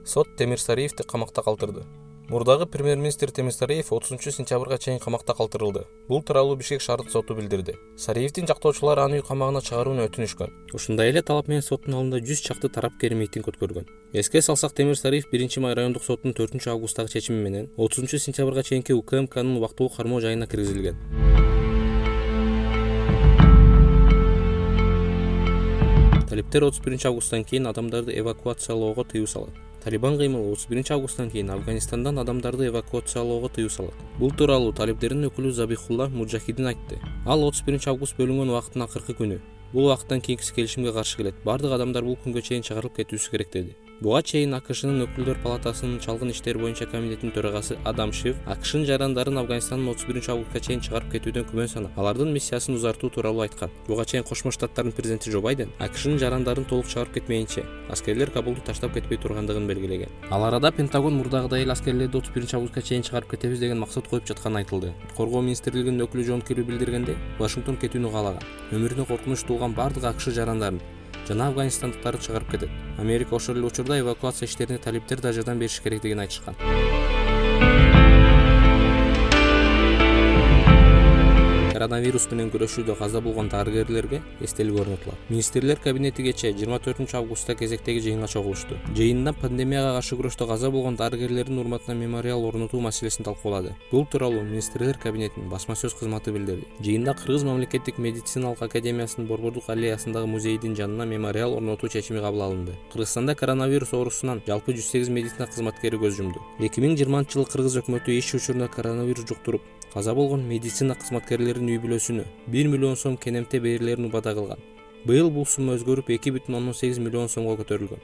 Сот Темирсариевди камакта калтырды. Мурдагы премьер-министр Темирсариев 30-сентябрга чейин камакта калтырылды. Бул тууралуу Бишкек шаардык соту билдирди. Сариевдин жактоочулары аны үй камагына чыгарууну өтүнүшкөн. Ушундай эле талап менен соттун алдында 100 чакты тарапкер митинг өткөргөн. Эске салсак, Темирсариев 1-май райондук соттун 4-августтагы чечими менен 30-сентябрга чейинки УКМКнын убактылуу кармоо жайына киргизилген. Талиптер 31-августтан кийин адамдарды эвакуациялоого тыюу салат. Талибан кыймылы 31-августтан кийин Афганистандан адамдарды эвакуациялоого тыюу салат. Бул тууралуу талиптердин өкүлү Забихулла Муджахидин айтты. Ал 31-август бөлүнгөн убакыттын акыркы күнү. Бул убакыттан кийинки келишимге каршы келет. Бардык адамдар бул күнгө чейин чыгарылып кетүүсү керек деди. Буга чейин АКШнын өкүлдөр палатасынын чалгын иштер боюнча комитетинин төрагасы Адам Шиф АКШнын жарандарын Афганистандын 31-августка чейин чыгарып кетүүдөн күмөн санап, алардын миссиясын узартуу тууралуу айткан. Буга чейин Кошмо Штаттардын президенти Джо Байден АКШнын жарандарын толук чыгарып кетмейинче аскерлер Кабулду таштап кетпей тургандыгын белгилеген. Ал арада Пентагон мурдагыдай эле аскерлерди 31-августка чейин чыгарып кетебиз деген максат коюп жатканы айтылды. Коргоо министрлигинин өкүлү Жон Кирби билдиргендей, Вашингтон кетүүнү каалаган. Өмүрүнө коркунуч туулган бардык АКШ жарандарын жана афганистандыктарды чыгарып кетет. Америка ошол эле учурда эвакуация иштерине талиптер да жардам бериши керектигин айтышкан. Коронавирус менен күрөшүүдө каза болгон дарыгерлерге эстелик орнотулат. Министрлер кабинети кечээ 24-августта кезектеги жыйынга чогулушту. Жыйында пандемияга каршы күрөштө каза болгон дарыгерлердин урматына мемориал орнотуу маселесин талкуулады. Бул тууралуу Министрлер кабинетинин басма сөз кызматы билдирди. Жыйында Кыргыз мамлекеттик медициналык академиясынын Борбордук аллеясындагы музейдин жанына мемориал орнотуу чечими кабыл алынды. Кыргызстанда коронавирус оорусунан жалпы 108 медицина кызматкери көз жумду. 2020-жылы Кыргыз өкмөтү иш учурунда коронавирус жуктуруп, каза болгон медицина кызматкерлеринин үй бүлөсүнө 1 миллион сом кенемте берилерин убада кылган. Быйыл бул сумма өзгөрүп 2,8 миллион сомго көтөрүлгөн.